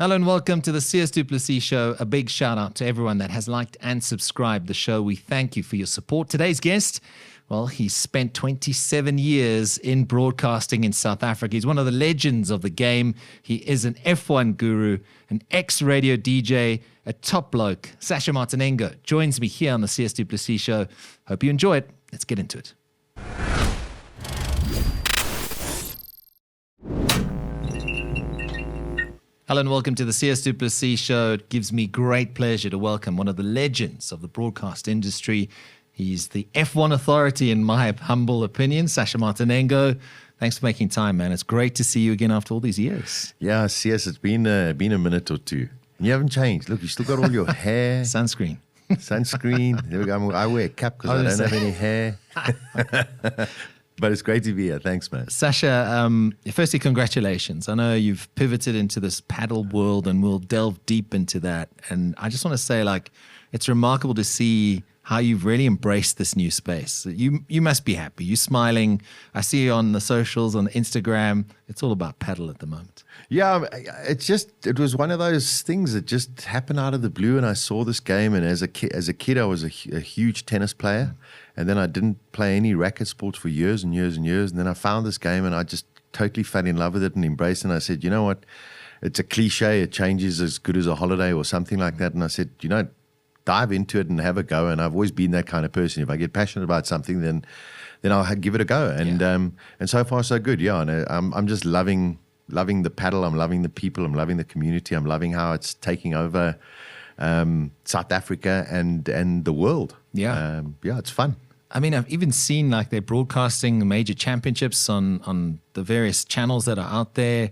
Hello and welcome to the Sias du Plessis show. A big shout out to everyone that has liked and subscribed the show. We thank you for your support. Today's guest, well, he spent 27 years in broadcasting in South Africa. He's one of the legends of the game. He is an F1 guru, an ex-radio DJ, a top bloke. Sasha Martinengo joins me here on the Sias du Plessis show. Hope you enjoy it. Let's get into it. Hello and welcome to the Sias du Plessis show. It gives me great pleasure to welcome one of the legends of the broadcast industry. He's the F1 authority in my humble opinion, Sasha Martinengo. Thanks for making time, man. It's great to see you again after all these years. Yeah, Sias, it's been a minute or two. And you haven't changed. Look, you still got all your hair. Sunscreen. There we go. I wear a cap because I don't have any hair. But it's great to be here. Thanks, man. Sasha, firstly, congratulations. I know you've pivoted into this paddle world and we'll delve deep into that. And I just want to say, it's remarkable to see how you've really embraced this new space. You must be happy. You're smiling. I see you on the socials, on Instagram. It's all about paddle at the moment. Yeah, it was one of those things that just happened out of the blue, and I saw this game. And as a kid, I was a huge tennis player, and then I didn't play any racket sports for years and years and years. And then I found this game, and I just totally fell in love with it and embraced it. And I said, you know what? It's a cliche. It changes as good as a holiday or something like that. And I said, dive into it and have a go. And I've always been that kind of person. If I get passionate about something, then I'll give it a go. And so far so good. Yeah, and I'm just loving the paddle. I'm loving the people. I'm loving the community. I'm loving how it's taking over South Africa and the world. Yeah, it's fun. I mean, I've even seen they're broadcasting major championships on the various channels that are out there,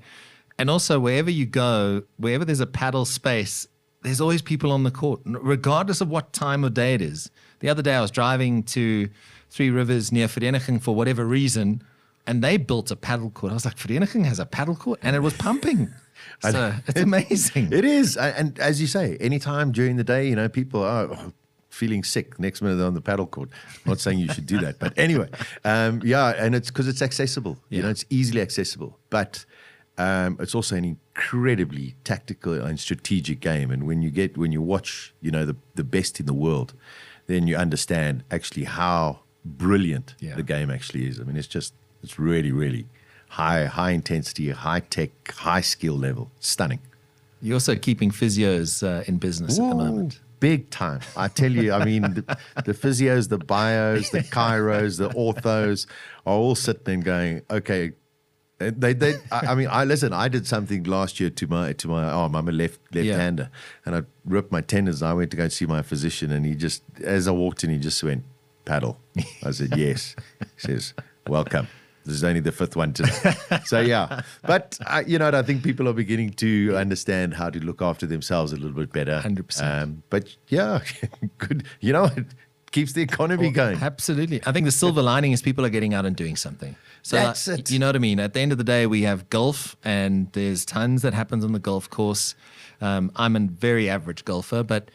and also wherever you go, wherever there's a paddle space, there's always people on the court, regardless of what time of day it is. The other day I was driving to Three Rivers near Vereniging for whatever reason, and they built a paddle court. I was like, Vereniging has a paddle court? And it was pumping. So it's amazing. It is. And as you say, anytime during the day, people are feeling sick. Next minute they're on the paddle court. I'm not saying you should do that. But anyway, and it's because it's accessible. Yeah. It's easily accessible. But it's also an incredibly tactical and strategic game. And when you watch, the best in the world, then you understand actually how brilliant the game actually is. I mean, it's really, really high intensity, high tech, high skill level. Stunning. You're also keeping physios in business at the moment. Big time. I tell you, I mean, the physios, the bios, the chiros, the orthos are all sitting there going, okay. I did something last year to my arm. I'm a left-hander, and I ripped my tendons. I went to go and see my physician, and he just, as I walked in, he just went, paddle. I said, yes. He says, welcome. This is only the fifth one today. So, yeah. But, I think people are beginning to understand how to look after themselves a little bit better. 100%. But, yeah, good. It keeps the economy going. Absolutely. I think the silver lining is people are getting out and doing something. So that's it. You know what I mean? At the end of the day, we have golf, and there's tons that happens on the golf course. I'm a very average golfer, but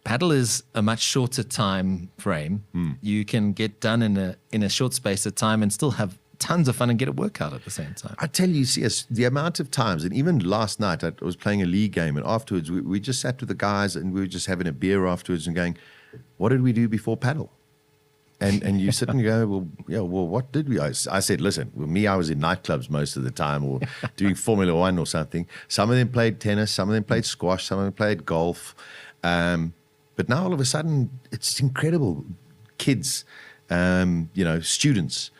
paddle is a much shorter time frame. You can get done in a short space of time and still have tons of fun and get a workout at the same time. I tell you, Sias, the amount of times, and even last night I was playing a league game, and afterwards we just sat with the guys and we were just having a beer afterwards and going, what did we do before paddle? And you sit and you go, well, what did we? I said, listen, I was in nightclubs most of the time or doing Formula One or something. Some of them played tennis, some of them played squash, some of them played golf. But now all of a sudden, it's incredible. Kids, students,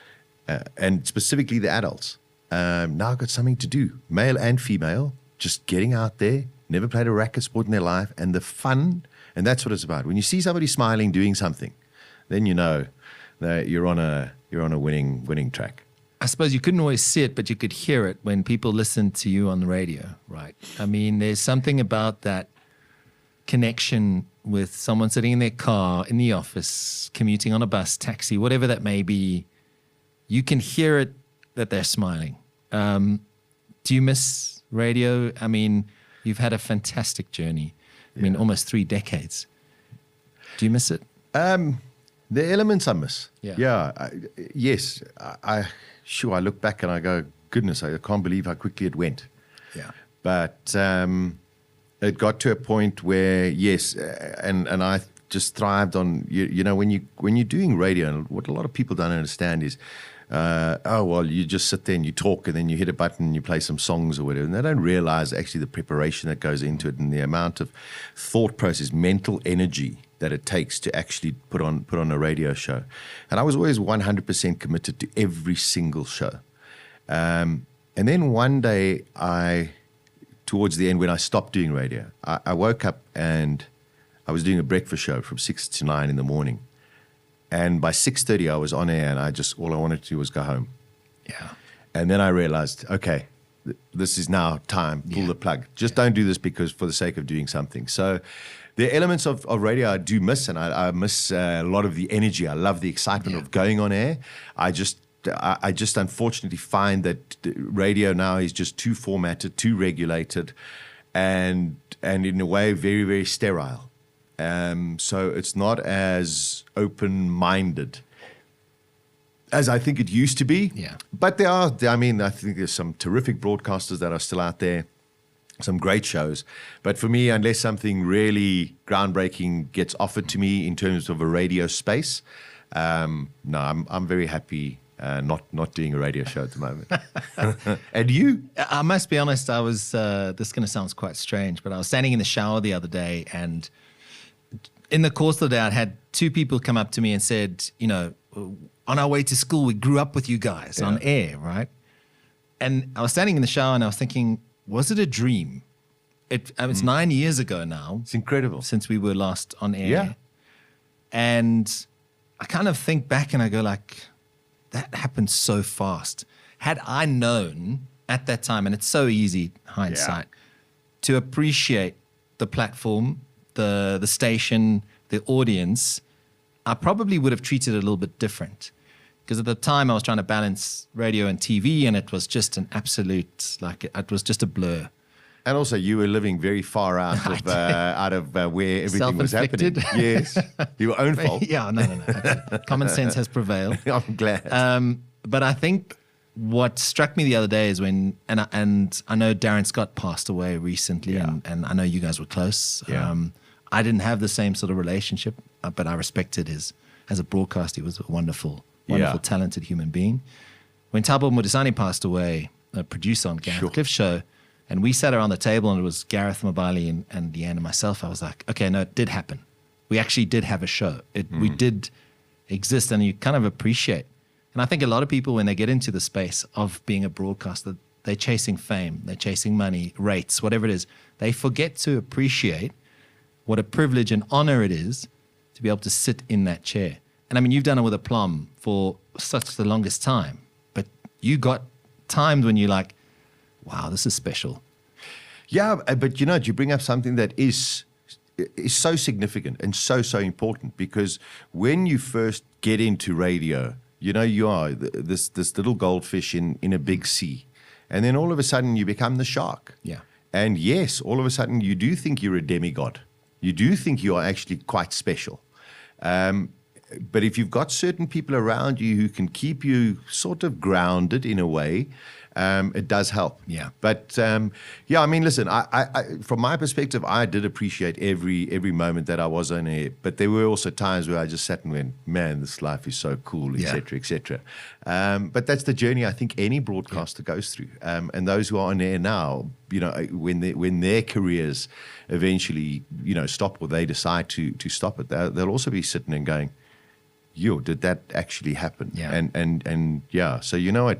and specifically the adults, now got something to do, male and female, just getting out there, never played a racket sport in their life, and the fun, and that's what it's about. When you see somebody smiling, doing something, then you know that you're on a winning track. I suppose you couldn't always see it, but you could hear it when people listen to you on the radio, right? I mean, there's something about that connection with someone sitting in their car, in the office, commuting on a bus, taxi, whatever that may be. You can hear it that they're smiling. Do you miss radio? I mean, you've had a fantastic journey. I mean, almost 3 decades. Do you miss it? The elements I miss. Yeah. Yes. I look back and I go, goodness, I can't believe how quickly it went. Yeah. But it got to a point where, yes, and I just thrived on, you know, when you're doing radio, and what a lot of people don't understand is, oh, well, you just sit there and you talk and then you hit a button and you play some songs or whatever. And they don't realize actually the preparation that goes into it and the amount of thought process, mental energy that it takes to actually put on a radio show. And I was always 100% committed to every single show. And then one day towards the end when I stopped doing radio, I woke up and I was doing a breakfast show from 6 to 9 in the morning. And by 6:30, I was on air, and all I wanted to do was go home. Yeah. And then I realized, okay, this is now time. Pull the plug. Just don't do this because for the sake of doing something. So the elements of radio I do miss, and I miss a lot of the energy. I love the excitement of going on air. I just unfortunately find that radio now is just too formatted, too regulated, and in a way very, very sterile. So it's not as open-minded as I think it used to be. Yeah. But I think there's some terrific broadcasters that are still out there, some great shows. But for me, unless something really groundbreaking gets offered to me in terms of a radio space, no, I'm very happy not doing a radio show at the moment. And you? I must be honest, I was, this is going to sound quite strange, but I was standing in the shower the other day, and in the course of the day, I had two people come up to me and said, you know, on our way to school, we grew up with you guys on air, right? And I was standing in the shower and I was thinking, was it a dream? It's 9 years ago now. It's incredible. Since we were last on air. Yeah. And I kind of think back and I go like, that happened so fast. Had I known at that time, and it's so easy, hindsight, to appreciate the platform, the station, the audience, I probably would have treated it a little bit different. Because at the time I was trying to balance radio and TV, and it was just an absolute, it was just a blur. And also you were living very far out of where everything was happening. Yes, your own fault. Yeah, no. Common sense has prevailed. I'm glad. But I think what struck me the other day is when, and I know Darren Scott passed away recently, and I know you guys were close. Yeah. I didn't have the same sort of relationship, but I respected as a broadcaster. He was a wonderful, talented human being. When Thabo Modisani passed away, a producer on Gareth Cliff's show, and we sat around the table, and it was Gareth Mabali and Deanne and myself, I was like, okay, no, it did happen. We actually did have a show. We did exist, and you kind of appreciate. And I think a lot of people, when they get into the space of being a broadcaster, they're chasing fame, they're chasing money, rates, whatever it is. They forget to appreciate what a privilege and honor it is to be able to sit in that chair. And I mean, you've done it with aplomb for such the longest time, but you got times when you're like, wow, this is special. Yeah, but you know, you bring up something that is so significant and so important, because when you first get into radio, you know, you are this little goldfish in a big sea. And then all of a sudden you become the shark. Yeah. And yes, all of a sudden you do think you're a demigod. You do think you are actually quite special. But if you've got certain people around you who can keep you sort of grounded in a way, it does help. Yeah. But I mean, listen, I from my perspective, I did appreciate every moment that I was on air. But there were also times where I just sat and went, man, this life is so cool, et cetera. But that's the journey I think any broadcaster goes through. And those who are on air now, you know, when their careers eventually, you know, stop, or they decide to stop it, they'll also be sitting and going, yo, did that actually happen? Yeah. And so you know what?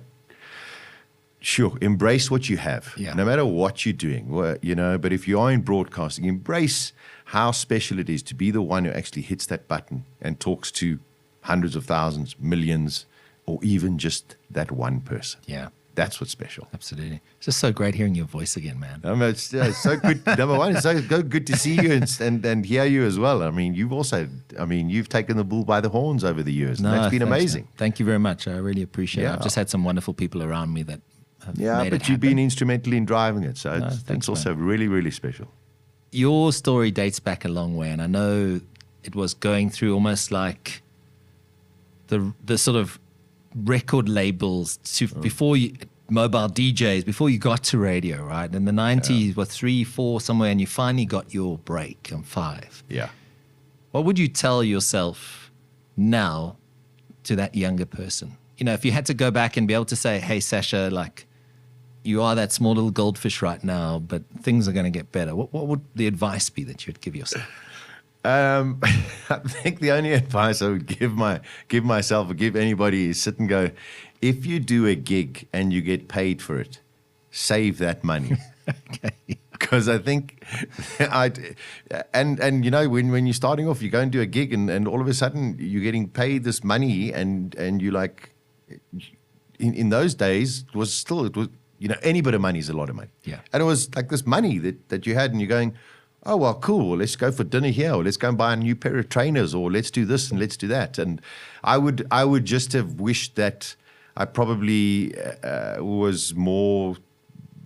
Sure, embrace what you have, no matter what you're doing, you know. But if you are in broadcasting, embrace how special it is to be the one who actually hits that button and talks to hundreds of thousands, millions, or even just that one person. Yeah. That's what's special. Absolutely. It's just so great hearing your voice again, man. I mean, it's so good. Number one, it's so good to see you and hear you as well. I mean, you've taken the bull by the horns over the years. No, and that's been thanks, amazing. Man. Thank you very much. I really appreciate it. Yeah. I've just had some wonderful people around me that have made it but you've happen. been instrumental in driving it. So Thanks, it's also really, really special. Your story dates back a long way, and I know it was going through almost like the sort of record labels before you. mobile DJs before you got to radio, right? In the 90s, were 3, 4 somewhere, and you finally got your break on 5. Yeah. What would you tell yourself now to that younger person? You know, if you had to go back and be able to say, hey, Sasha, like, you are that small little goldfish right now, but things are going to get better. What would the advice be that you'd give yourself? I think the only advice I would give myself or give anybody is sit and go, if you do a gig and you get paid for it, save that money. Okay. Because I think, and you know, when you're starting off, you go and do a gig and all of a sudden you're getting paid this money and you like, in those days, it was, you know, any bit of money is a lot of money. Yeah. And it was like this money that you had and you're going, oh, well, cool, let's go for dinner here, or let's go and buy a new pair of trainers, or let's do this and let's do that. And I would just have wished that I probably was more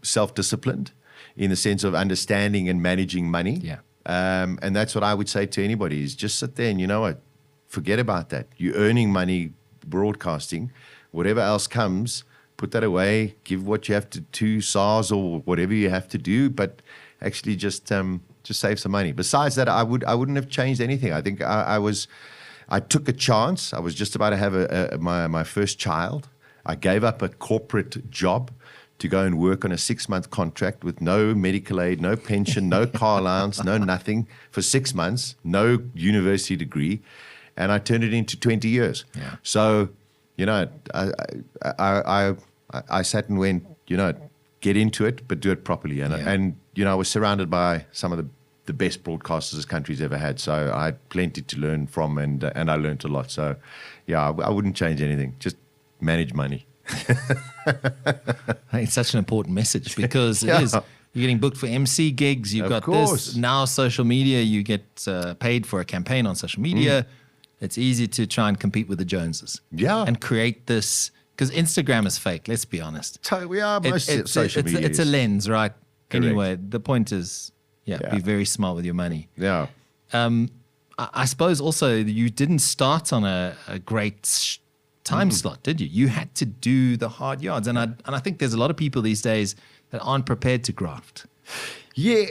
self-disciplined in the sense of understanding and managing money. Yeah. And that's what I would say to anybody is just sit there and, you know what, forget about that. You're earning money broadcasting. Whatever else comes, put that away, give what you have to SARS or whatever you have to do, but actually just save some money. Besides that, I wouldn't have changed anything. I think I took a chance. I was just about to have my first child. I gave up a corporate job to go and work on a 6-month contract with no medical aid, no pension, no car allowance, no nothing for 6 months, no university degree, and I turned it into 20 years. Yeah. So, you know, I sat and went, you know, get into it, but do it properly. And you know, I was surrounded by some of the best broadcasters this country's ever had. So I had plenty to learn from, and I learned a lot. So, yeah, I wouldn't change anything. Just manage money. I think it's such an important message because Yeah. it is. You're getting booked for MC gigs. You've Of got course. this. Now social media, you get paid for a campaign on social media. It's easy to try and compete with the Joneses. Yeah. And create this, because Instagram is fake, let's be honest. So we are most social media. It's a lens, right? Correct. Anyway, the point is, Yeah. be very smart with your money. Yeah. I suppose also you didn't start on a great time slot, did you? You had to do the hard yards. And I think there's a lot of people these days that aren't prepared to graft. Yeah,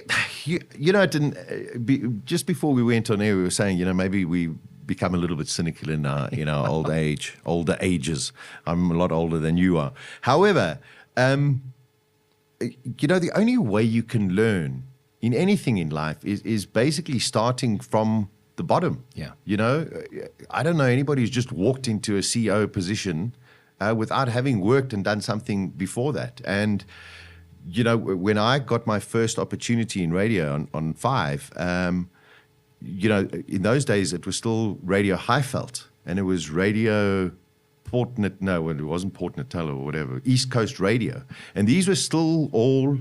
you know, it didn't. Just before we went on air, we were saying, you know, maybe we become a little bit cynical in our older ages. I'm a lot older than you are. However, you know, the only way you can learn in anything in life is basically starting from the bottom. Yeah. You know, I don't know anybody who's just walked into a CEO position without having worked and done something before that. And you know, when I got my first opportunity in radio on 5, you know, in those days it was still Radio Highveld, and it was Radio it wasn't Port Natal or whatever, East Coast Radio. And these were still all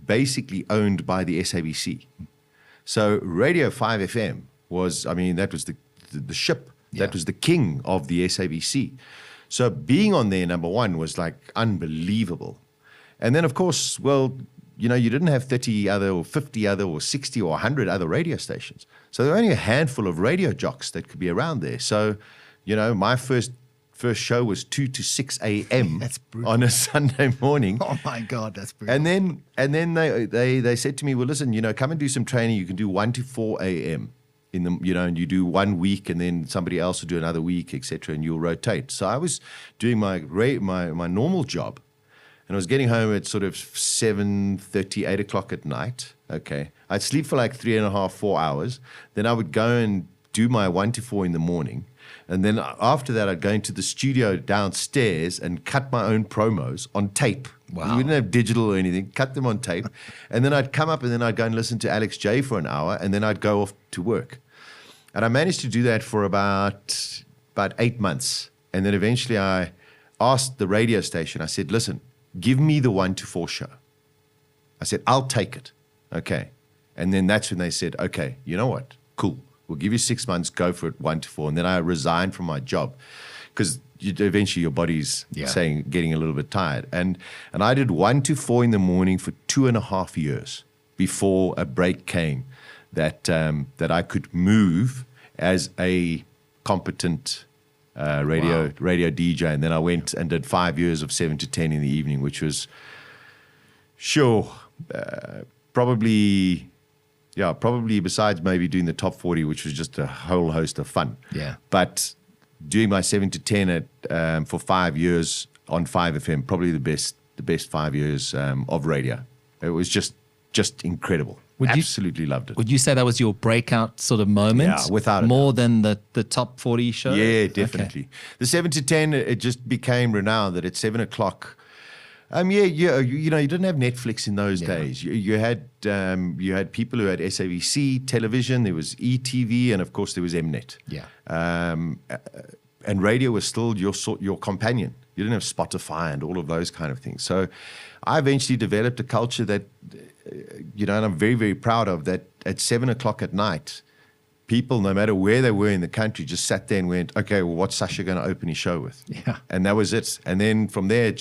basically owned by the SABC. So Radio 5 FM was, I mean, that was the ship. Yeah. That was the king of the SABC. So being on there, number one, was like unbelievable. And then, of course, well, you know, you didn't have 30 other or 50 other or 60 or 100 other radio stations. So there were only a handful of radio jocks that could be around there. So, you know, my first show was 2 to 6 a.m. That's brutal. On a Sunday morning. Oh my God, that's brutal. And then they said to me, well, listen, you know, come and do some training. You can do 1 to 4 a.m. in the, you know, and you do 1 week, and then somebody else will do another week, etc., and you'll rotate. So I was doing my normal job. And I was getting home at sort of 7:30, 8 o'clock at night. Okay. I'd sleep for like 3.5, 4 hours. Then I would go and do my 1 to 4 in the morning. And then after that, I'd go into the studio downstairs and cut my own promos on tape. Wow. We didn't have digital or anything. Cut them on tape. And then I'd come up and then I'd go and listen to Alex J for an hour. And then I'd go off to work. And I managed to do that for about 8 months. And then eventually I asked the radio station, I said, listen, give me the 1 to 4 show. I said, I'll take it. Okay. And then that's when they said, okay, you know what? Cool. We'll give you 6 months, go for it, 1 to 4. And then I resigned from my job because eventually your body's getting a little bit tired. And I did 1 to 4 in the morning for 2.5 years before a break came that I could move as a competent radio DJ, and then I went and did 5 years of 7 to 10 in the evening, which was probably besides maybe doing the top 40, which was just a whole host of fun. Yeah. But doing my 7 to 10 for 5 years on 5FM, probably the best 5 years of radio. It was just incredible. Absolutely loved it. Would you say that was your breakout sort of moment? Yeah, without a more than the top 40 show? Yeah, definitely. Okay. The 7 to 10, it just became renowned that at 7 o'clock. You didn't have Netflix in those days. You had people who had SABC television. There was ETV, and of course there was Mnet. Yeah. And radio was still your companion. You didn't have Spotify and all of those kind of things. So I eventually developed a culture that, and I'm very, very proud of, that at 7 o'clock at night, people, no matter where they were in the country, just sat there and went, okay, well, what's Sasha going to open his show with? Yeah. And that was it. And then from there,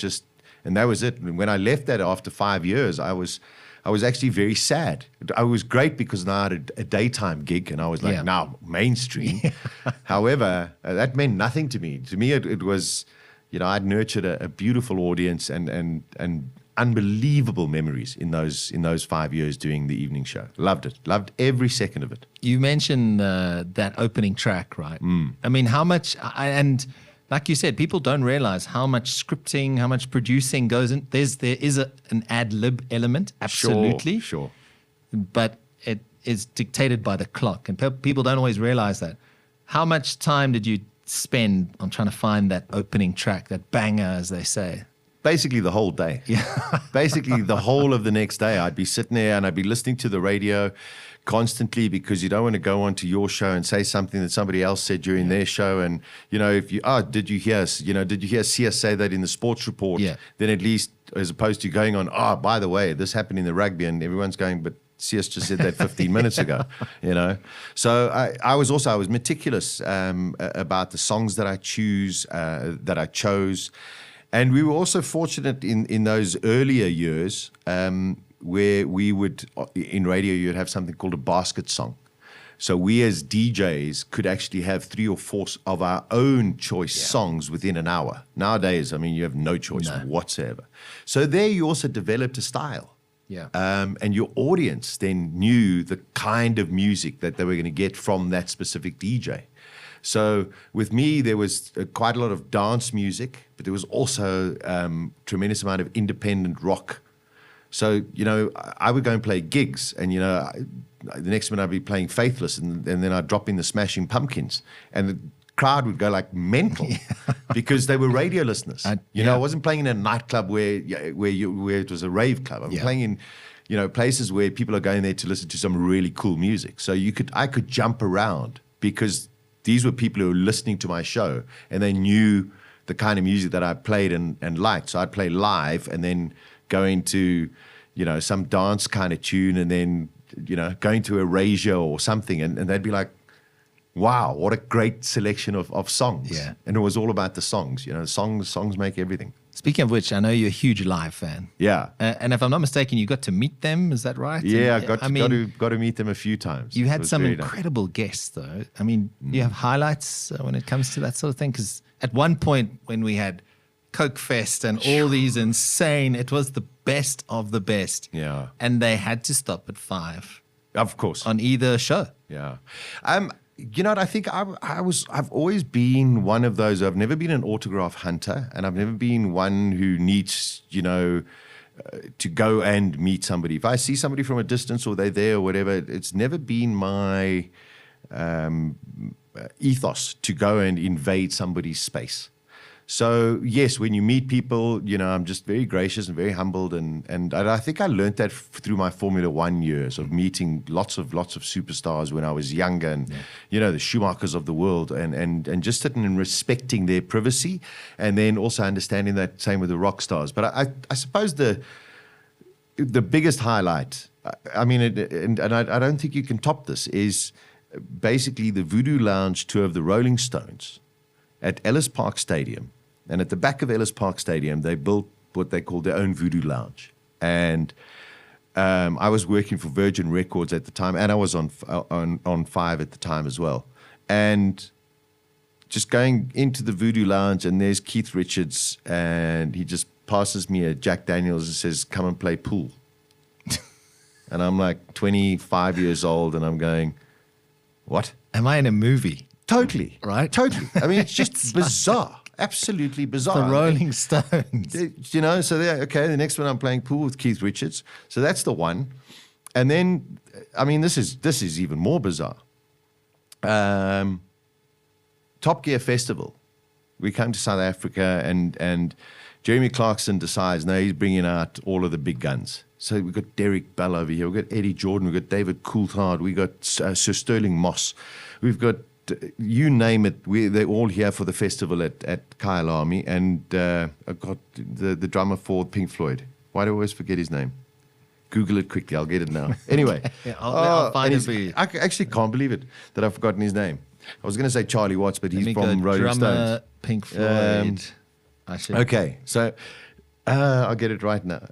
and that was it. And when I left that after 5 years, I was actually very sad. I was great because now I had a daytime gig, and I was like, now mainstream. However, that meant nothing to me. To me, it was, I'd nurtured a beautiful audience and unbelievable memories in those 5 years doing the evening show. Loved it. Loved every second of it. You mentioned that opening track, right? I mean, how much, and like you said, people don't realize how much scripting, how much producing goes in. There is an ad-lib element, absolutely. Sure. But it is dictated by the clock, and people don't always realize that. How much time did you spend on trying to find that opening track, that banger, as they say? Basically the whole day. Yeah. Basically the whole of the next day. I'd be sitting there and I'd be listening to the radio constantly, because you don't want to go onto your show and say something that somebody else said during their show. And, if you, did you hear Sias say that in the sports report? Yeah. Then at least, as opposed to going on, by the way, this happened in the rugby, and everyone's going, but Sias just said that 15 minutes ago, So I was meticulous about the songs that I chose. And we were also fortunate in those earlier years where we would, in radio, you'd have something called a basket song. So we as DJs could actually have 3 or 4 of our own choice songs within an hour. Nowadays, you have no choice whatsoever. So there you also developed a style. Yeah. And your audience then knew the kind of music that they were going to get from that specific DJ. So with me, there was quite a lot of dance music, but there was also tremendous amount of independent rock. So, I would go and play gigs, and, the next minute I'd be playing Faithless, and then I'd drop in the Smashing Pumpkins, and the crowd would go like mental because they were radio listeners. I wasn't playing in a nightclub where it was a rave club. I'm playing in, places where people are going there to listen to some really cool music. So I could jump around because these were people who were listening to my show, and they knew the kind of music that I played and liked. So I'd play live and then go into, some dance kind of tune, and then, going to Erasure or something. And they'd be like, wow, what a great selection of songs. Yeah. And it was all about the songs. Songs make everything. Speaking of which, I know you're a huge live fan. Yeah. And if I'm not mistaken, you got to meet them. Is that right? Yeah, I got to meet them a few times. You had some incredible guests, though. You have highlights when it comes to that sort of thing? Because at one point when we had Coke Fest and all these insane, it was the best of the best. Yeah. And they had to stop at 5. Of course. On either show. Yeah. I think I've always been one of those. I've never been an autograph hunter, and I've never been one who needs, to go and meet somebody. If I see somebody from a distance or they're there or whatever, it's never been my ethos to go and invade somebody's space. So yes, when you meet people, I'm just very gracious and very humbled, and I think I learned that through my Formula One years of meeting lots of superstars when I was younger, and the Schumachers of the world, and just sitting and respecting their privacy, and then also understanding that same with the rock stars. But I suppose the biggest highlight, I don't think you can top this, is basically the Voodoo Lounge tour of the Rolling Stones at Ellis Park Stadium. And at the back of Ellis Park Stadium, they built what they called their own Voodoo Lounge. And I was working for Virgin Records at the time, and I was on 5 at the time as well. And just going into the Voodoo Lounge, and there's Keith Richards, and he just passes me a Jack Daniels and says, "Come and play pool." And I'm like 25 years old, and I'm going, "What? Am I in a movie?" Totally. Right? Totally. I mean, it's just bizarre. Absolutely bizarre. The Rolling Stones. You know, so okay, the next one I'm playing pool with Keith Richards. So that's the one. And then, I mean, this is even more bizarre. Top Gear Festival. We come to South Africa, and Jeremy Clarkson decides, no, he's bringing out all of the big guns. So we've got Derek Bell over here. We've got Eddie Jordan. We've got David Coulthard. We've got Sir Sterling Moss. We've got, you name it, they're all here for the festival at Kyalami. And I've got the drummer for Pink Floyd. Why do I always forget his name? Google it quickly. I'll get it now. Anyway. Yeah, I'll find it for you. I actually can't believe it that I've forgotten his name. I was going to say Charlie Watts, but he's from Rolling Stones. Pink Floyd. Okay, so I'll get it right now.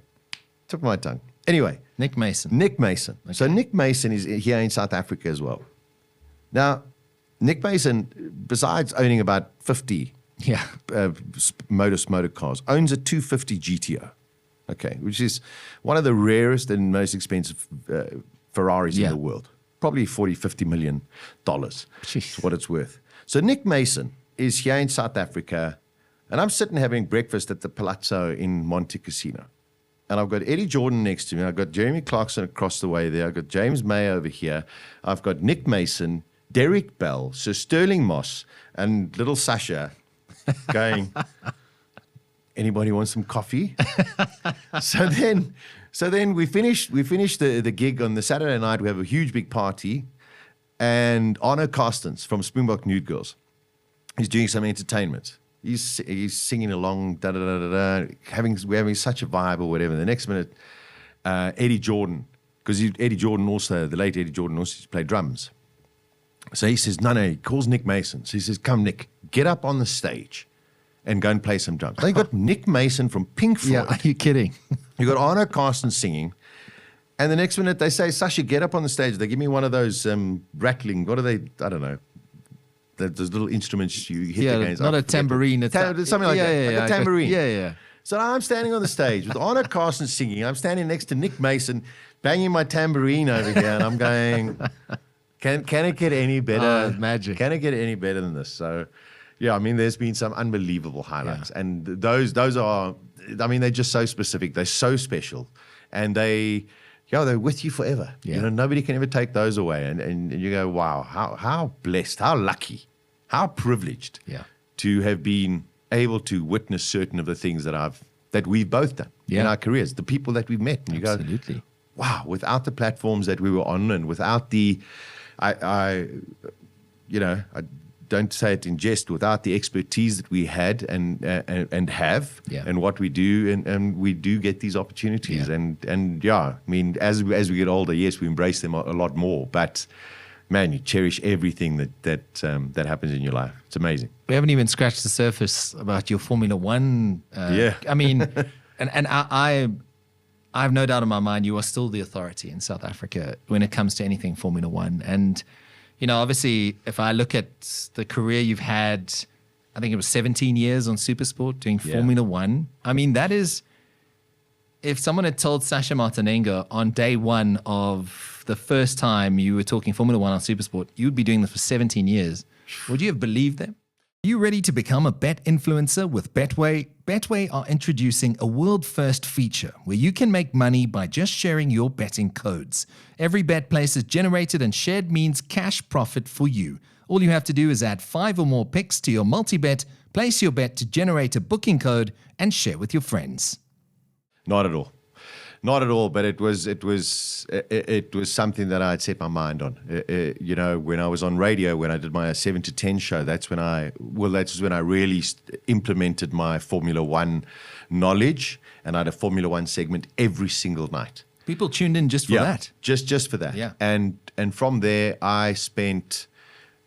Tip of my tongue. Anyway. Nick Mason. Okay. So Nick Mason is here in South Africa as well. Now, Nick Mason, besides owning about 50 motor cars, owns a 250 GTO. Okay, which is one of the rarest and most expensive Ferraris in the world. Probably $40-50 million is what it's worth. So Nick Mason is here in South Africa, and I'm sitting having breakfast at the Palazzo in Monte Casino. And I've got Eddie Jordan next to me. I've got Jeremy Clarkson across the way there. I've got James May over here. I've got Nick Mason, Derek Bell, Sir Sterling Moss, and little Sasha going... Anybody want some coffee? so then we finish the gig on the Saturday night. We have a huge big party, and Arno Carstens from Springbok Nude Girls, he's doing some entertainment. He's singing along, we're having such a vibe or whatever. The next minute, Eddie Jordan, because Eddie Jordan also, the late Eddie Jordan also played drums. So he says, no, he calls Nick Mason. So he says, come Nick, get up on the stage and go and play some drums. They got Nick Mason from Pink Floyd. Yeah, are you kidding? You got Arno Carstens singing. And the next minute they say, Sasha, get up on the stage. They give me one of those rattling, what are they? I don't know. Those little instruments you hit against. Not a tambourine. It's something like that. Like a tambourine. Yeah. So I'm standing on the stage with Arno Carstens singing. I'm standing next to Nick Mason, banging my tambourine over here. And I'm going, can it get any better? Magic. Can it get any better than this? So... yeah, I mean, there's been some unbelievable highlights. Yeah. And those are, I mean, they're just so specific. They're so special. And they're with you forever. Yeah. You know, nobody can ever take those away. And you go, wow, how blessed, how lucky, how privileged to have been able to witness certain of the things that we've both done in our careers, the people that we've met. And you go, wow, without the platforms that we were on and without the, I don't say it in jest, without the expertise that we had and have and what we do, and we do get these opportunities. And I mean, as we get older, yes, we embrace them a lot more, but man, you cherish everything that happens in your life. It's amazing. We haven't even scratched the surface about your Formula One. I mean, and I have no doubt in my mind you are still the authority in South Africa when it comes to anything Formula One. And you know, obviously, if I look at the career you've had, I think it was 17 years on Supersport doing Formula One. I mean, that is, if someone had told Sasha Martinengo on day one of the first time you were talking Formula One on Supersport, you'd be doing this for 17 years, would you have believed them? Are you ready to become a bet influencer with Betway? Betway are introducing a world-first feature where you can make money by just sharing your betting codes. Every bet placed is generated and shared means cash profit for you. All you have to do is add 5 or more picks to your multi-bet, place your bet to generate a booking code, and share with your friends. Not at all. Not at all, but it was something that I had set my mind on. You know, when I was on radio, when I did my 7 to 10 show, that's when I really implemented my Formula One knowledge, and I had a Formula One segment every single night. People tuned in just for that. Just for that. Yeah. And from there, I spent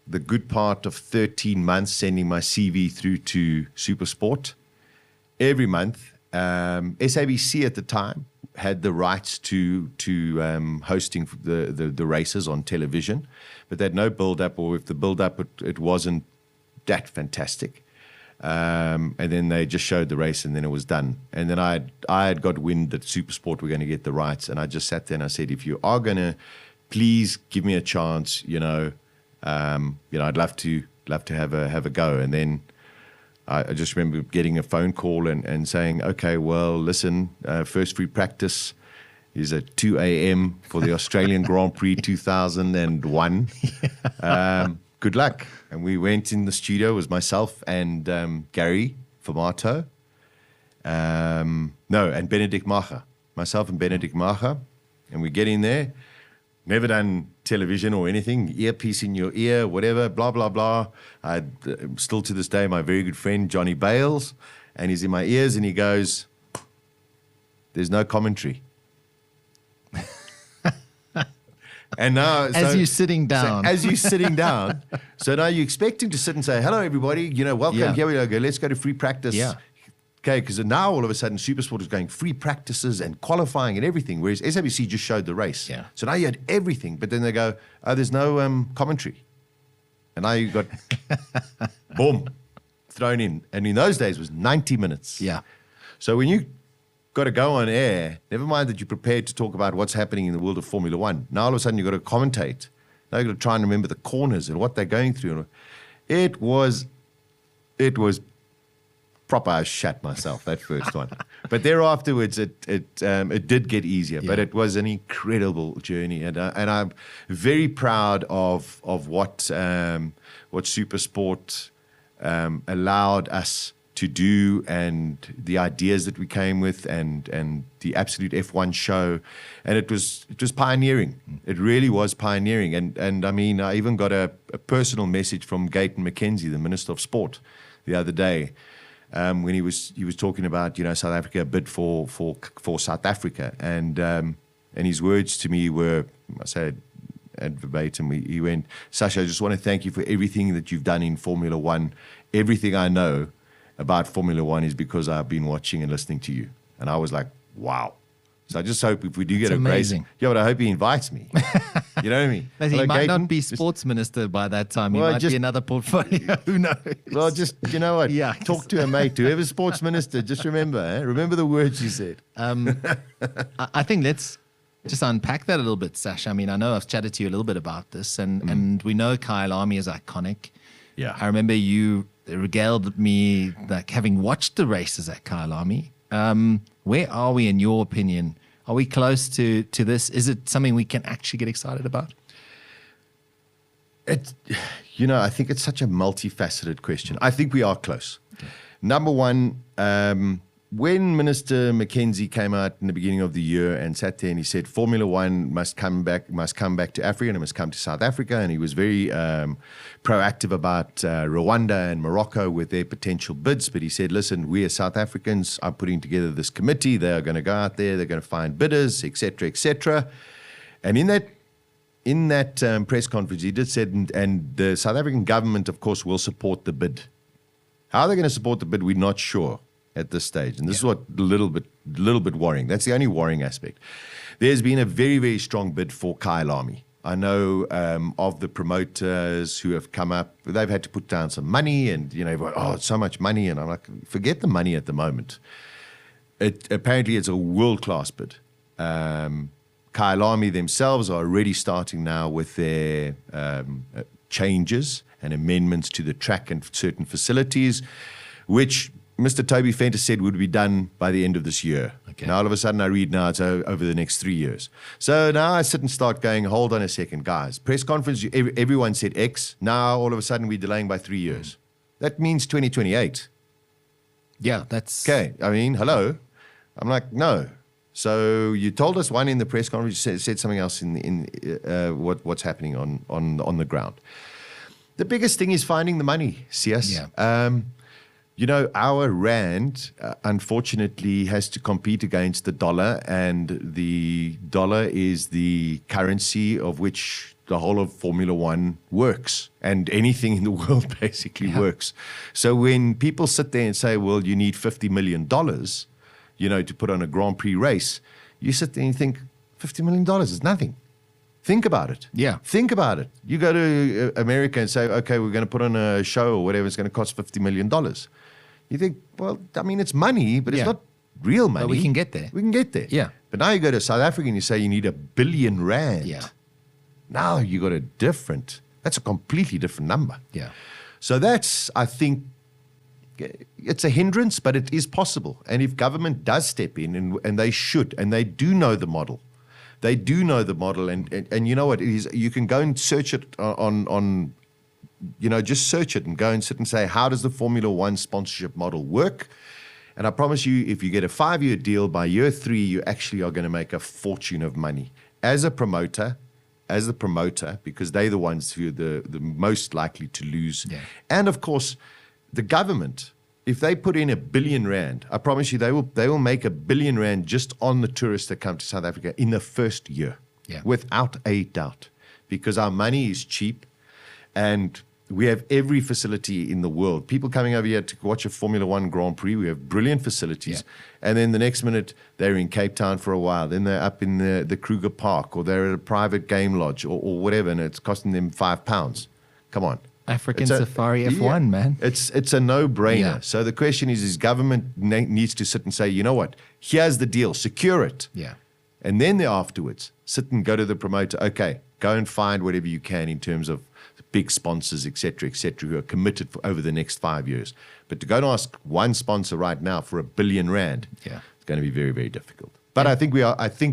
the good part of 13 months sending my CV through to Supersport every month. SABC at the time had the rights to hosting the races on television, but they had no build-up, or if the build-up, it wasn't that fantastic. And then they just showed the race, and then it was done. And then I had got wind that Supersport were going to get the rights, and I just sat there and I said, if you are going to, please give me a chance. I'd love to have a go. And then I just remember getting a phone call and saying, okay, well, listen, first free practice is at 2 a.m. for the Australian Grand Prix 2001. Good luck. And we went in the studio. It was myself and Gary Formato. And Benedict Macher. Myself and Benedict Macher. And we get in there. Never done television or anything. Earpiece in your ear, whatever, blah, blah, blah. Still to this day, my very good friend, Johnny Bales. And he's in my ears and he goes, there's no commentary. And now, as you're sitting down. So now you're expecting to sit and say, hello, everybody, welcome. Yeah. Here we go. Let's go to free practice. Yeah. Okay, because now all of a sudden Supersport is going free practices and qualifying and everything, whereas SABC just showed the race. Yeah. So now you had everything, but then they go, oh, there's no commentary. And now you got, boom, thrown in. And in those days it was 90 minutes. Yeah. So when you got to go on air, never mind that you're prepared to talk about what's happening in the world of Formula One. Now all of a sudden you've got to commentate. Now you've got to try and remember the corners and what they're going through. It was proper. I shat myself that first one, but thereafterwards it did get easier. Yeah. But it was an incredible journey, and I'm very proud of what Supersport allowed us to do, and the ideas that we came with, and the absolute F1 show, and it was pioneering. It really was pioneering, and I mean, I even got a personal message from Gayton McKenzie, the Minister of Sport, the other day, when he was talking about South Africa, a bid for South Africa, and his words to me were, I said at verbatim, he went, Sasha, I just want to thank you for everything that you've done in Formula One. Everything I know about Formula One is because I've been watching and listening to you. And I was like, wow. So I just hope if we do get a grace, but I hope he invites me. You know what I mean? He Hello, might Gayton. not be sports minister by that time. He might be another portfolio. Who knows? Well, just, you know what? Yeah. Talk to a mate. Whoever's sports minister, just remember the words you said. I think let's just unpack that a little bit, Sasha. I mean, I know I've chatted to you a little bit about this, and we know Kyle Army is iconic. Yeah. I remember you regaled me like having watched the races at Kyle Army. Where are we in your opinion? Are we close to this? Is it something we can actually get excited about? I think it's such a multifaceted question. I think we are close. Okay. Number one, when Minister McKenzie came out in the beginning of the year and sat there and he said Formula One must come back to Africa and it must come to South Africa, and he was very proactive about Rwanda and Morocco with their potential bids. But he said, listen, we as South Africans are putting together this committee. They are going to go out there, they're going to find bidders, etc., etc. And in that press conference, he did say, and the South African government, of course, will support the bid. How they're going to support the bid, we're not sure at this stage. And this is what a little bit worrying. That's the only worrying aspect. There's been a very, very strong bid for Kyle Army. I know of the promoters who have come up, they've had to put down some money, and it's so much money, and I'm like, forget the money at the moment. Apparently it's a world-class bid. Kyle Army themselves are already starting now with their changes and amendments to the track and certain facilities, which Mr. Toby Fenter said would be done by the end of this year. Okay. Now, all of a sudden, I read now it's over the next 3 years. So now I sit and start going, hold on a second, guys. Press conference, everyone said X. Now, all of a sudden, we're delaying by 3 years. That means 2028. Yeah, that's... Okay, I mean, hello. I'm like, no. So you told us one in the press conference, you said something else in what's happening on the ground. The biggest thing is finding the money, Sias. Yeah. Our rand, unfortunately, has to compete against the dollar, and the dollar is the currency of which the whole of Formula One works, and anything in the world basically works. So when people sit there and say, well, you need $50 million, to put on a Grand Prix race, you sit there and you think, $50 million is nothing. Think about it. Yeah. Think about it. You go to America and say, okay, we're going to put on a show or whatever. It's going to cost $50 million. You think, well, I mean, it's money, but it's not real money. But we can get there. We can get there. Yeah. But now you go to South Africa and you say you need R1 billion. Yeah. Now you got that's a completely different number. Yeah. So that's, I think, it's a hindrance, but it is possible. And if government does step in, and they should, and they do know the model, and you know what it is, you can go and search it on just search it and go and sit and say, how does the Formula One sponsorship model work? And I promise you, if you get a 5-year deal, by year 3, you actually are going to make a fortune of money as the promoter, because they're the ones who are the most likely to lose. Yeah. And of course, the government, if they put in R1 billion, I promise you they will make R1 billion just on the tourists that come to South Africa in the first year, without a doubt, because our money is cheap and we have every facility in the world. People coming over here to watch a Formula One Grand Prix, we have brilliant facilities. Yeah. And then the next minute, they're in Cape Town for a while. Then they're up in the Kruger Park, or they're at a private game lodge or whatever, and it's costing them £5. Come on. African Safari F1, man. It's a no-brainer. Yeah. So the question is government needs to sit and say, you know what, here's the deal, secure it. Yeah. And then afterwards, sit and go to the promoter, okay, go and find whatever you can in terms of big sponsors, et cetera, who are committed for over the next 5 years. But to go and ask one sponsor right now for R1 billion, it's going to be very, very difficult. But I think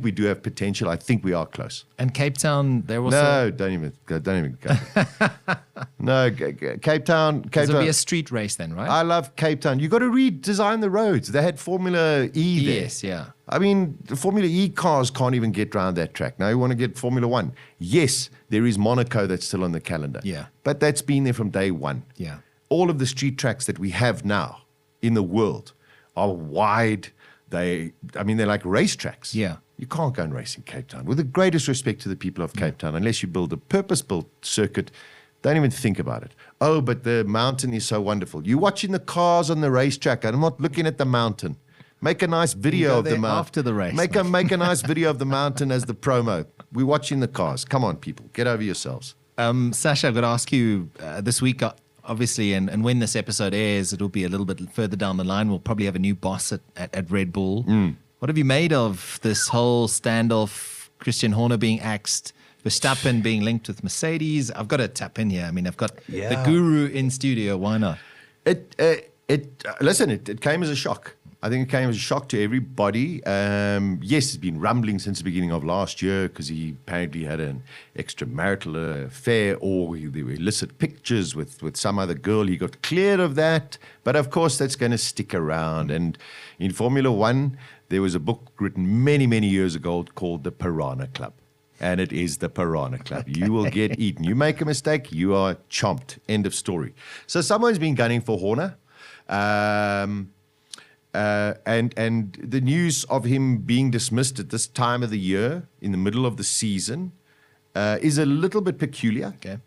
we do have potential. I think we are close. And Cape Town, they're also... No, don't even go. No, Cape Town. It'll be a street race then, right? I love Cape Town. You got to redesign the roads. They had Formula E there. Yes, yeah. I mean, the Formula E cars can't even get around that track. Now you want to get Formula One. Yes, there is Monaco that's still on the calendar. Yeah. But that's been there from day one. Yeah. All of the street tracks that we have now in the world are wide. They're like racetracks. Yeah. You can't go and race in Cape Town. With the greatest respect to the people of Cape Town, unless you build a purpose-built circuit, don't even think about it. Oh, but the mountain is so wonderful. You're watching the cars on the racetrack, and I'm not looking at the mountain. Make a nice video of the mountain. After the race. Make a nice video of the mountain as the promo. We're watching the cars. Come on, people. Get over yourselves. Sasha, I've got to ask you, this week, obviously, and when this episode airs, it'll be a little bit further down the line. We'll probably have a new boss at Red Bull. What have you made of this whole standoff, Christian Horner being axed, Verstappen being linked with Mercedes? I've got to tap in here. I mean, I've got the guru in studio. Why not? Listen, it came as a shock. I think it came as a shock to everybody. Yes, it's been rumbling since the beginning of last year because he apparently had an extramarital affair, or there were illicit pictures with some other girl. He got cleared of that. But of course, that's going to stick around. And in Formula One, there was a book written many, many years ago called The Piranha Club. And it is the Piranha Club. Okay. You will get eaten. You make a mistake, you are chomped. End of story. So someone's been gunning for Horner. And the news of him being dismissed at this time of the year, in the middle of the season, is a little bit peculiar. Okay.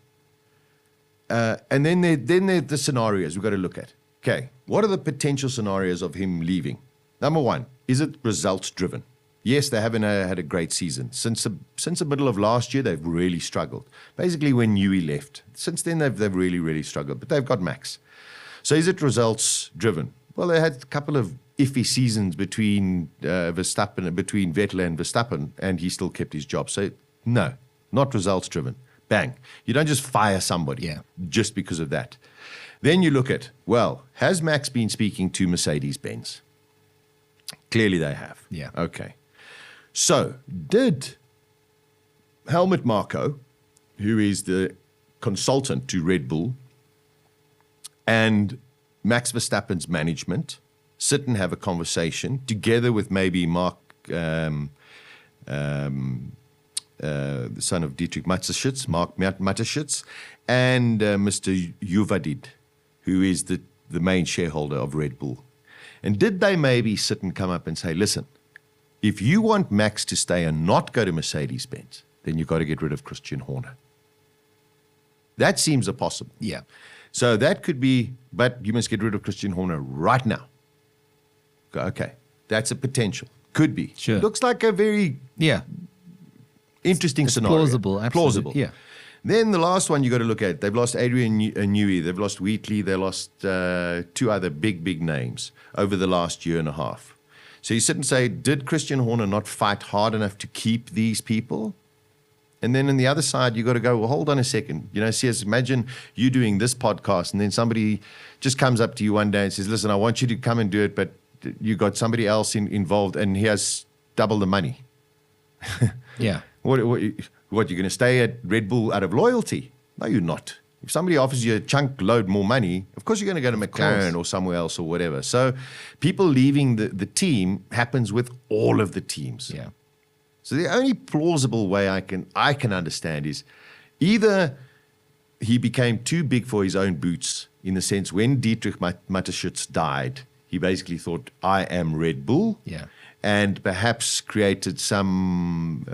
And then there are the scenarios we've got to look at. Okay, what are the potential scenarios of him leaving? Number one, is it results driven? Yes, they haven't had a great season. Since the middle of last year, they've really struggled. Basically, when Newey left. Since then, they've really, really struggled. But they've got Max. So is it results driven? Well, they had a couple of iffy seasons between Vettel and Verstappen, and he still kept his job. So no, not results driven. Bang. You don't just fire somebody just because of that. Then you look at, well, has Max been speaking to Mercedes-Benz? Clearly they have. Yeah. Okay. So did Helmut Marko, who is the consultant to Red Bull, and Max Verstappen's management sit and have a conversation together with maybe Mark, the son of Dietrich Mateschitz, Mark Mateschitz, and Mr. Juvadid, who is the main shareholder of Red Bull. And did they maybe sit and come up and say, listen, if you want Max to stay and not go to Mercedes-Benz, then you've got to get rid of Christian Horner. That seems impossible. Yeah. So that could be, but you must get rid of Christian Horner right now. Okay, that's a potential. Could be. Sure. Looks like a very Interesting it's scenario. plausible, absolutely. Plausible. Yeah. Then the last one you got to look at. They've lost Adrian Newey. They've lost Wheatley. They lost two other big names over the last year and a half. So you sit and say, did Christian Horner not fight hard enough to keep these people? And then on the other side, you got to go, well, hold on a second. You know, Sias, imagine you doing this podcast and then somebody just comes up to you one day and says, listen, I want you to come and do it, but you got somebody else involved and he has double the money. Yeah. What you're going to stay at Red Bull out of loyalty? No, you're not. If somebody offers you a chunk load more money, of course you're going to go to McLaren or somewhere else or whatever. So people leaving the team happens with all of the teams. Yeah. So the only plausible way I can understand is either he became too big for his own boots, in the sense when Dietrich Mateschitz died, he basically thought, I am Red Bull. Yeah. And perhaps created some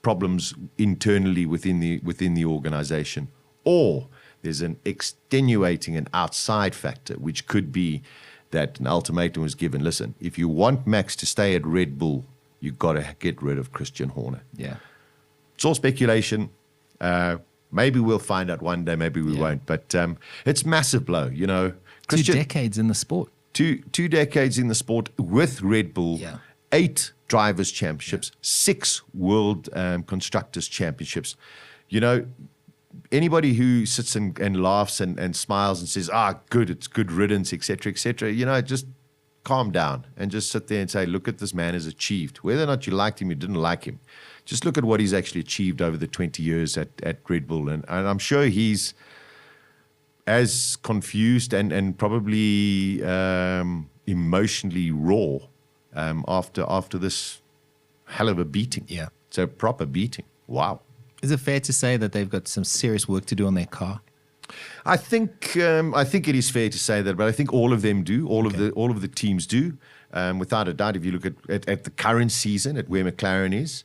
problems internally within the organization. Or there's an extenuating and outside factor, which could be that an ultimatum was given. Listen, if you want Max to stay at Red Bull, you've got to get rid of Christian Horner. Yeah. It's all speculation. Maybe we'll find out one day, maybe we won't. But it's massive blow, you know. 2 decades in the sport. Two decades in the sport with Red Bull. Yeah. 8 drivers' championships, 6 world constructors' championships. You know, anybody who sits and laughs and smiles and says, good, it's good riddance, etc., you know, just calm down and just sit there and say, look at this man has achieved. Whether or not you liked him, you didn't like him. Just look at what he's actually achieved over the 20 years at Red Bull. And I'm sure he's as confused and probably emotionally raw after this hell of a beating. Yeah. It's a proper beating. Wow. Is it fair to say that they've got some serious work to do on their car? I think it is fair to say that, but I think all of them do. All of the teams do. Without a doubt, if you look at the current season, at where McLaren is,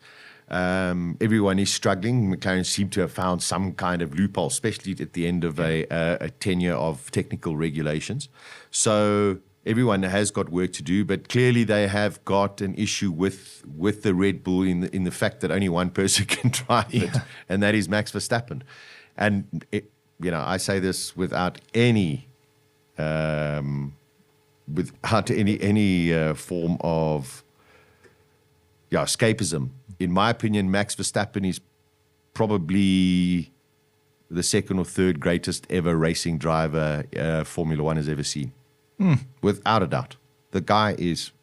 everyone is struggling. McLaren seem to have found some kind of loophole, especially at the end of a tenure of technical regulations. So everyone has got work to do, but clearly they have got an issue with the Red Bull in the fact that only one person can drive it, and that is Max Verstappen. And I say this without any form of escapism. In my opinion, Max Verstappen is probably the second or third greatest ever racing driver Formula One has ever seen. Without a doubt. The guy is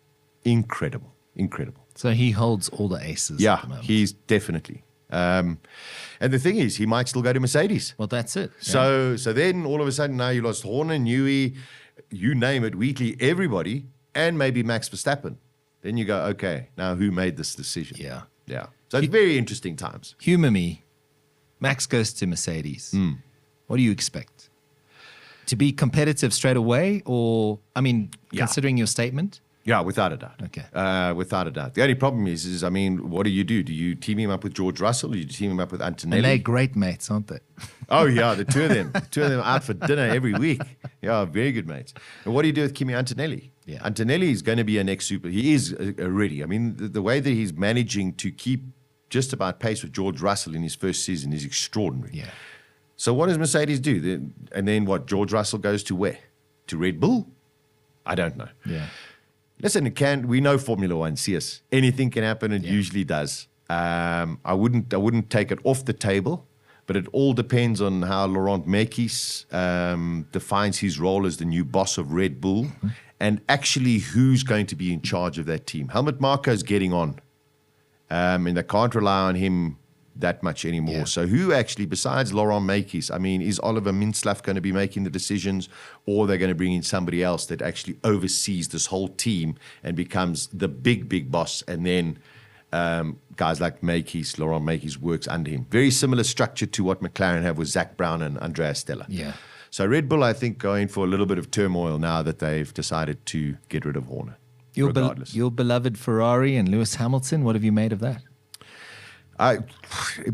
incredible. So he holds all the aces. Yeah, at the moment. he's definitely. And the thing is, he might still go to Mercedes. Well, that's it. So then all of a sudden now you lost Horner, Newey, you name it, Wheatley, everybody, and maybe Max Verstappen. Then you go, okay, now who made this decision? Yeah. Yeah. So it's very interesting times. Humor me. Max goes to Mercedes. What do you expect? To be competitive straight away, or, considering your statement? Yeah, without a doubt. Okay. Without a doubt. The only problem is, what do? Do you team him up with George Russell, or do you team him up with Antonelli? And they're great mates, aren't they? Oh, yeah, the two of them. Out for dinner every week. Yeah, very good mates. And what do you do with Kimi Antonelli? Yeah. Antonelli is going to be a next super. He is already. I mean, the way that he's managing to keep just about pace with George Russell in his first season is extraordinary. Yeah. So what does Mercedes do? And then what? George Russell goes to where? To Red Bull? I don't know. Yeah. Listen, we know Formula One, Sias. Anything can happen. It usually does. I wouldn't take it off the table, but it all depends on how Laurent Mekies defines his role as the new boss of Red Bull, and actually who's going to be in charge of that team. Helmut Marko's getting on, and they can't rely on him that much anymore. Yeah. So who actually, besides Laurent Mekies, is Oliver Mintzlaff going to be making the decisions, or they're going to bring in somebody else that actually oversees this whole team and becomes the big boss, and then guys like Mekies, Laurent Mekies works under him. Very similar structure to what McLaren have with Zach Brown and Andreas Stella. Yeah. So Red Bull, I think, going for a little bit of turmoil now that they've decided to get rid of Horner. Your regardless. beloved Ferrari and Lewis Hamilton, what have you made of that?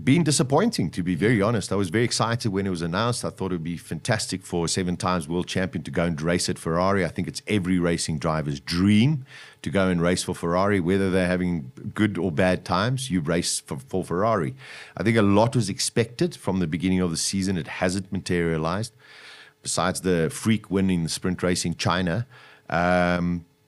Been disappointing, to be very honest. I was very excited when it was announced. I thought it would be fantastic for a 7 times world champion to go and race at Ferrari. I think it's every racing driver's dream to go and race for Ferrari, whether they're having good or bad times. You race for Ferrari. I think a lot was expected from the beginning of the season. It hasn't materialized. Besides the freak win in the sprint race in China,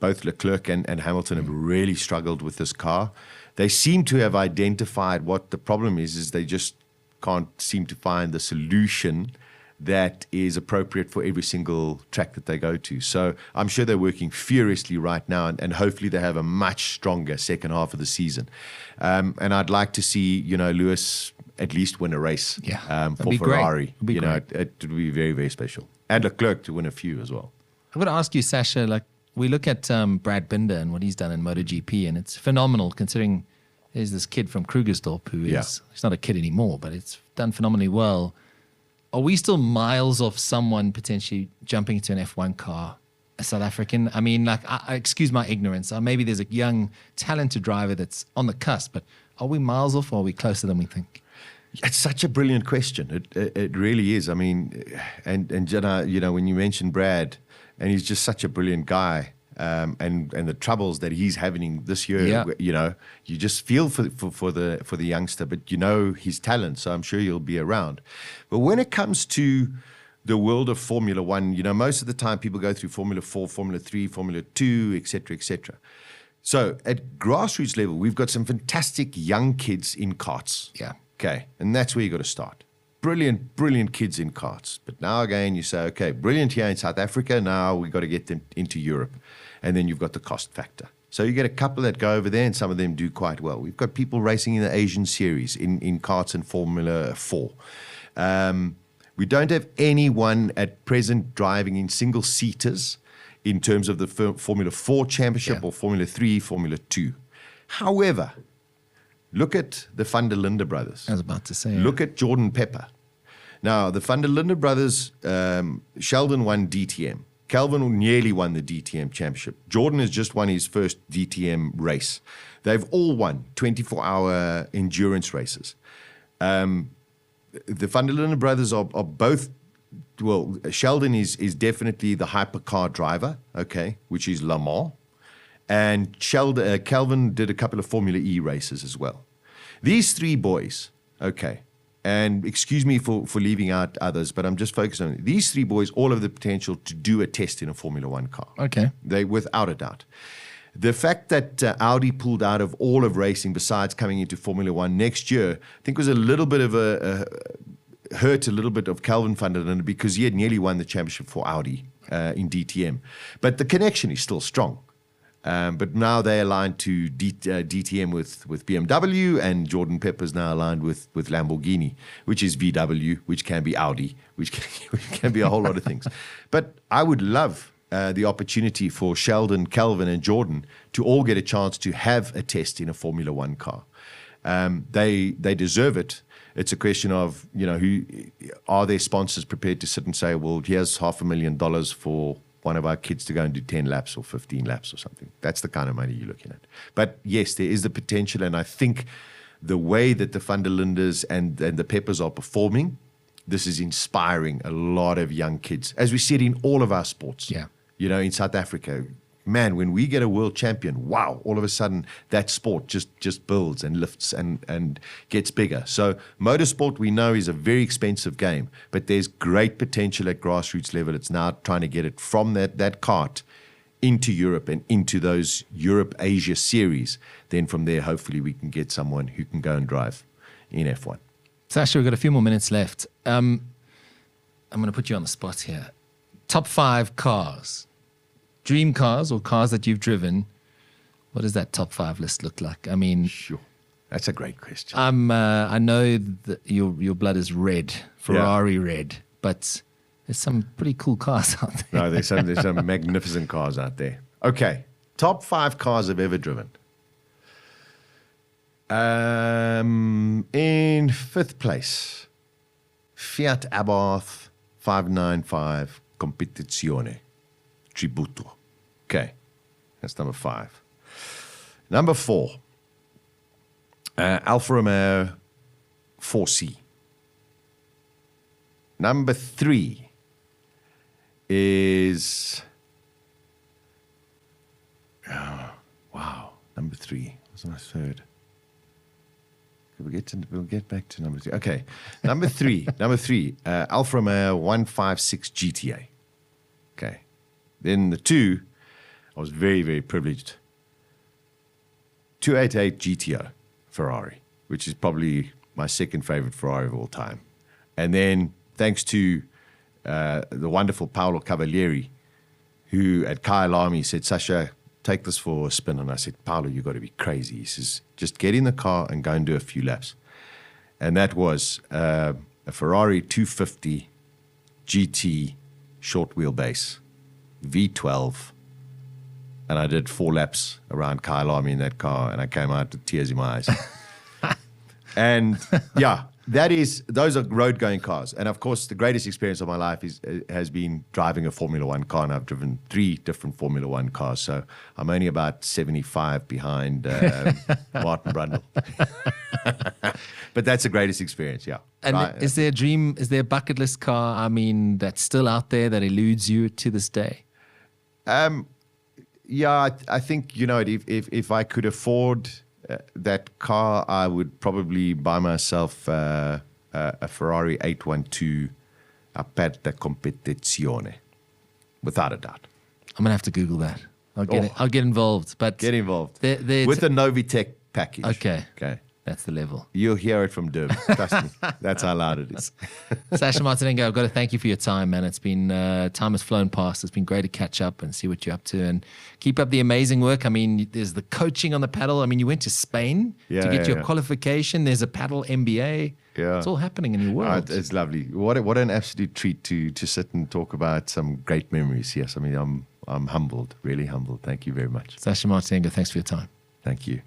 both Leclerc and Hamilton have really struggled with this car. They seem to have identified what the problem is they just can't seem to find the solution that is appropriate for every single track that they go to. So I'm sure they're working furiously right now, and hopefully they have a much stronger second half of the season. And I'd like to see, Lewis at least win a race for Ferrari. It would be very, very special. And Leclerc to win a few as well. I'm going to ask you, Sasha, we look at Brad Binder and what he's done in MotoGP, and it's phenomenal considering there's this kid from Krugersdorp who is, he's not a kid anymore, but it's done phenomenally well. Are we still miles off someone potentially jumping into an F1 car, a South African? I mean, I excuse my ignorance. Maybe there's a young, talented driver that's on the cusp, but are we miles off or are we closer than we think? It's such a brilliant question. It really is. I mean, and Jenna, when you mentioned Brad, and he's just such a brilliant guy, and the troubles that he's having this year, you just feel for the youngster, but his talent, so I'm sure he'll be around. But when it comes to the world of Formula One, most of the time people go through Formula 4, Formula 3, Formula 2, etc., etc. So at grassroots level, we've got some fantastic young kids in karts. Yeah. Okay, and that's where you got to start. Brilliant, brilliant kids in karts. But now again, you say, okay, brilliant here in South Africa. Now we've got to get them into Europe. And then you've got the cost factor. So you get a couple that go over there, and some of them do quite well. We've got people racing in the Asian series, in karts and Formula 4. We don't have anyone at present driving in single-seaters in terms of the Formula 4 championship or Formula 3, Formula 2. However, look at the Van der Linde brothers. I was about to say. Look at Jordan Pepper. Now, the Van der Linde brothers, Sheldon won DTM. Calvin nearly won the DTM championship. Jordan has just won his first DTM race. They've all won 24-hour endurance races. The Van der Linde brothers are both, well, Sheldon is definitely the hypercar driver, okay, which is Le Mans. And Calvin did a couple of Formula E races as well. These three boys, okay, and excuse me for leaving out others, but I'm just focused on these three boys, all have the potential to do a test in a Formula One car. Okay. They, without a doubt. The fact that Audi pulled out of all of racing besides coming into Formula One next year, I think was a little bit of hurt a little bit of Calvin van der Linde because he had nearly won the championship for Audi in DTM. But the connection is still strong. But now they're aligned to DTM with BMW, and Jordan Pepper's now aligned with Lamborghini, which is VW, which can be Audi, which can be a whole lot of things. But I would love the opportunity for Sheldon, Calvin, and Jordan to all get a chance to have a test in a Formula One car. They deserve it. It's a question of, who are their sponsors prepared to sit and say, well, here's $500,000 for one of our kids to go and do 10 laps or 15 laps or something. That's the kind of money you're looking at. But yes, there is the potential, and I think the way that the Van der Lindes and the Peppers are performing, this is inspiring a lot of young kids, as we see it in all of our sports. Yeah. In South Africa, man, when we get a world champion, wow, all of a sudden that sport just builds and lifts and gets bigger. So motorsport, we know, is a very expensive game, but there's great potential at grassroots level. It's now trying to get it from that cart into Europe and into those Europe-Asia series. Then from there, hopefully we can get someone who can go and drive in F1. Sasha, we've got a few more minutes left. I'm going to put you on the spot here. Top 5 cars. Dream cars or cars that you've driven, what does that top 5 list look like? I mean, sure, that's a great question. I know that your blood is red, Ferrari red, but there's some pretty cool cars out there. No, there's some magnificent cars out there. Okay, top 5 cars I've ever driven. In 5th place, Fiat Abarth 595 Competizione Tributo. Okay, that's number 5. Number 4, Alfa Romeo 4C. Number 3 is... Oh, wow. Number 3. What's my third? We'll get back to number 3. Okay. Number 3. Alfa Romeo 156 GTA. Okay. Then the 2, I was very, very privileged. 288 GTO Ferrari, which is probably my second favorite Ferrari of all time. And then, thanks to the wonderful Paolo Cavalieri, who at Kyalami said, Sasha, take this for a spin. And I said, Paolo, you've got to be crazy. He says, just get in the car and go and do a few laps. And that was a Ferrari 250 GT short wheelbase, V12. And I did 4 laps around Kyalami in that car, and I came out with tears in my eyes. And yeah, those are road-going cars. And of course, the greatest experience of my life has been driving a Formula One car, and I've driven 3 different Formula One cars. So I'm only about 75 behind Martin Brundle. But that's the greatest experience, yeah. And is there a dream, is there a bucket list car, I mean, that's still out there that eludes you to this day? Yeah, I think, if I could afford that car, I would probably buy myself a Ferrari 812 Aperta Competizione, without a doubt. I'm going to have to Google that. I'll get involved. But get involved. With the Novitec package. Okay. Okay. That's the level. You'll hear it from Durban. Trust me. That's how loud it is. Sasha Martinengo, I've got to thank you for your time, man. It's been, time has flown past. It's been great to catch up and see what you're up to and keep up the amazing work. I mean, there's the coaching on the paddle. I mean, you went to Spain to get your qualification. There's a paddle MBA. Yeah. It's all happening in your world. It's lovely. What an absolute treat to sit and talk about some great memories. Yes, I mean, I'm humbled, really humbled. Thank you very much. Sasha Martinengo, thanks for your time. Thank you.